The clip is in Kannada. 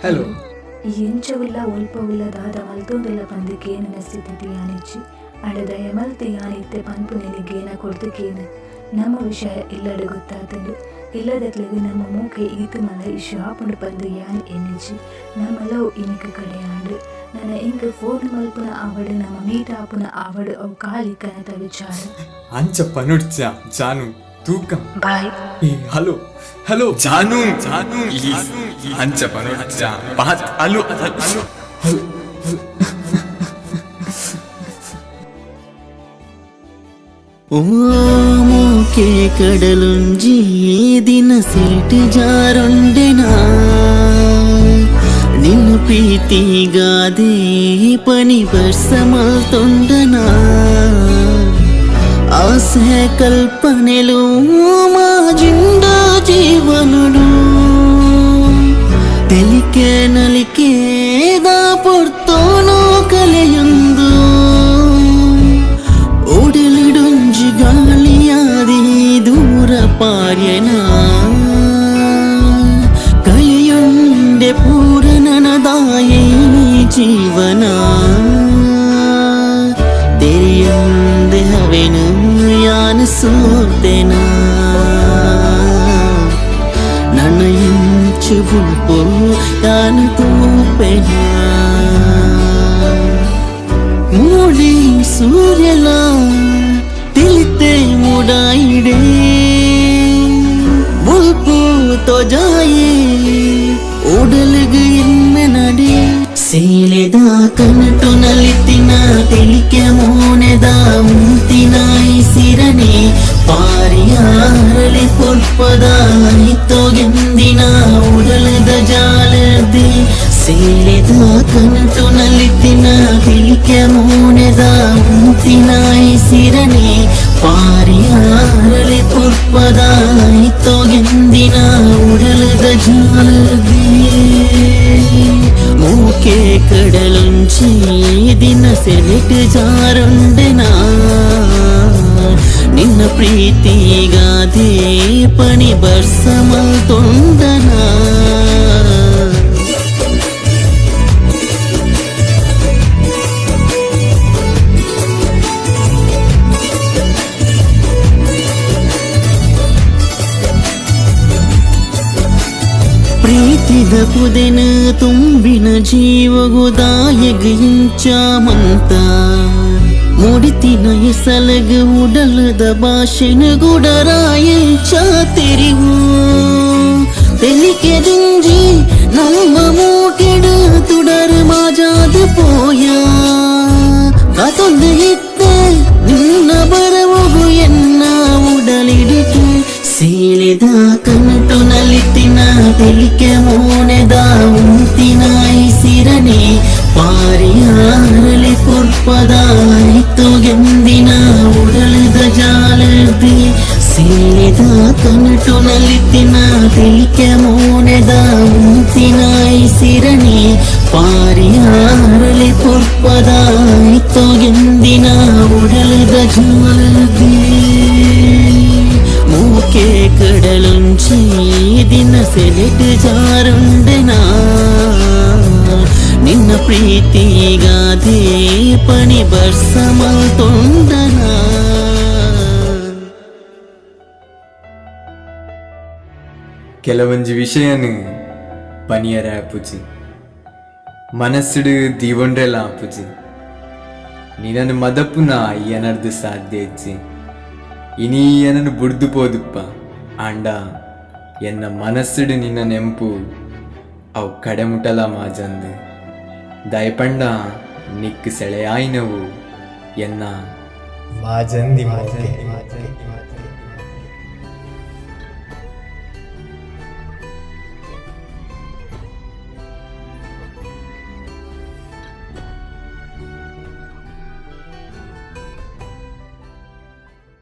ಹಲೋ. ಎಂಚವಿಲ್ಲ ಒಲ್ಪವಿಲ್ಲದಾದ ಮಲ್ತೊಂದುಲ್ಲ ಪಂದಿಗೇನು ನಸಿದ್ದಿದ್ದು ಯಾನಿಚ್ಚಿ ಅಡದ ಎಮಲ್ತಿ ಯಾನಿತ್ತೆ ಪಂಪು ನಿನಗೇನ ಕೊಡ್ದಕ್ಕೇನು ನಮ್ಮ ವಿಷಯ ಇಲ್ಲಡೆ ಗೊತ್ತಾತಂಡು ಇಲ್ಲದಕ್ಲೆಗೆ ನಮ್ಮ ಮೂಕೆ ಈತು ಮಲ ಇಶು ಹಾಪುಂಡು ಪಂದು ಯಾನ್ ಎನ್ನಿಚ್ಚಿ ನಮ್ಮ ಲವ್ ಇನಿಕ ಕಡೆಯಾಂಡು ನನ್ನ ಇಂಕ ಫೋನ್ ಮಲ್ಪುನ ಆವಡು ನಮ್ಮ ಮೀಟ ಆಪುನ ಆವಡು ಅವು ಕಾಲಿ ಕನತ ವಿಚಾರ ಅಂಚ ಪನುಡ್ಚ ಜಾನು ತೂಕ ಬಾಯ್. ಹಲೋ ಹಲೋ ಜಾನು ಜಾನು ಅಂಚ ಪನುಡ್ಚ ಬಾತ್ ಹಲೋ ಹಲೋ. ಓ ಮೂಕೆ ಕಡಲುಂಜಿ ದಿನ ಸೀಟು ಜಾರೊಂಡೆನಾ ನಿನ್ನ ಪ್ರೀತಿಗಾದೆ ಪನಿ ಬರ್ಸ ಮಲ್ತೊಂಡನಾ ಆಸೆ ಕಲ್ಪನೆಲು ಮಾಜಿಂಡ ಜೀವನುಡು ತೆಲಿಕೆ ನಲಿಕೆ ದಾ ಪೊರ್ತೋನೋ ಕಲೆಯೊಂದು ಓಡಲಿಡುಂಜಿ ಗಾಳಿಯಾದಿ ದೂರ ಪಾರ್ಯನ ಕಲೆಯೊಂಡೆ ಪೂರನನದಾಯೇ ಜೀವನ ತೆರೆಯೊಂದೆ ಹವೆನು ಯಾನ ಸೋತೆನ ನನ್ನ ಇಂಚು ಬುಲ್ಪು ಯಾನ ತೂಪೆನ ಮೂಡಿ ಸೂರ್ಯಲ ತಿಳಿತೆ ಮುಡಾಯಿಡೆ ಬುಲ್ಪು ತೊಜಾಯೆ ಓಡಲಿಗೆ ಇನ್ಮೆ ನಡೆ ಸೇಲೆದ ಕನಟು ನಲಿತಿನ ತಿಳಿಕೆ ಮೋನೆದ ಮುಂತಿನ ಸಿರನೆ ಪಾರಿಯ ಹರಳಿ ಪುಲ್ಪದ ಹಿತ್ತೋಗೆಂದಿನ ಉಡಲದ ಜಾಲದೆ ಸೇಲೆದ ಕನಟು ನಲಿತಿನ ತಿಳಿಕೆ ಮೋನೆದ ಮುಂತಿನ ಸಿರನೆ ಪಾರಿಯ ಹರಳಿ ಪುಲ್ಪದ ಹಿತ್ತೋಗೆಂದಿನ ಉಡಲದ ಜಾಲದೆ ಮೂಕೆ ಕಡಲುಂಚಿ ದಿನ ಸೆಲೆಟ್ ಜಾರೊಂಡೆನಾ ನಿನ್ನ ಪ್ರೀತಿಗಾದೆ ಪಣಿ ಬರ್ಸ ಮಲ್ತೊಂಡನಾ ಪ್ರೀತಿದ ಪುದೆನ ತುಂಬಿನ ಜೀವಗುದಾಯಗ ಇಂಚಾಮಂತ ಮುಡಿತಿನ ಎಸಲಗ ಉಡಲದ ಭಾಷೆನ ಗುಡರಾಯಂಚ ತೆರಿವು ತೆಲಿಕೆ ದಿಂಜಿ ನಮ್ಮ ಮೂಕೆಡ ತುಡರ ಮಾಜಾದ ಪೋಯ ಕಾತೊಂದು ಇತ್ತೆ ನಿನ್ನ ಬರವುಗು ಎನ್ನ ಉಡಲಿಡಿಕೆ ಸೇಲೆದ ಕನಟು ನಲಿತಿನ ತೆಲಿಕೆ ಮೋನೆದ ಉಂತಿನ ಸಿರನೆ ಪಾರಿಯ ಹರಳಿ ಪುಲ್ಪದ ಹಿತ್ತೋಗೆಂದಿನ ಉಡಲದ ಜಾಲದೆ ಸೇಲೆದ ಕನಟು ನಲಿತಿನ ತೆಲಿಕೆ ಮೋನೆದ ಉಂತಿನ ಸಿರನೆ ಪಾರಿಯ ಹರಳಿ ಪುಲ್ಪದ ಹಿತ್ತೋಗೆಂದಿನ ಉಡಲದ ಜಾಲದೆ ಮೂಕೆ ಕಡಲುಂಚಿ ದಿನ ಸೆಲೆಟ್ ಜಾರೊಂಡೆನಾ ನಿನ್ನ ಪ್ರೀತಿಗಾದೆ ಪಣಿ ಬರ್ಸ ಮಲ್ತೊಂಡನಾ ಕೆಲವೊಂಜಿ ವಿಷಯನು ಪನಿಯರ ಆಪುಜಿ ಮನಸ್ಸುಡು ದೀವೊಂಡ್ರೆಲ್ಲ ಆಪುಜಿ ನೀನನ್ನು ಮದಪುನ ಏನರ್ದು ಸಾಧ್ಯ ಇಜ್ಜಿ ಇನಿ ಏನನ್ನು ಬುಡ್ದು ಪೋದುಪ್ಪ ಆಂಡ ಎನ್ನ ಮನಸ್ಸುಡು ನಿನ್ನ ನೆಂಪು ಅವು ಕಡೆಮುಟಲ ಮಾಜಂದು ದಯಪಂಡ ನಿಕ್ಕು ಸೆಳೆಯಾಯಿನವು ಎನ್ನ ಮಾಜಂದಿ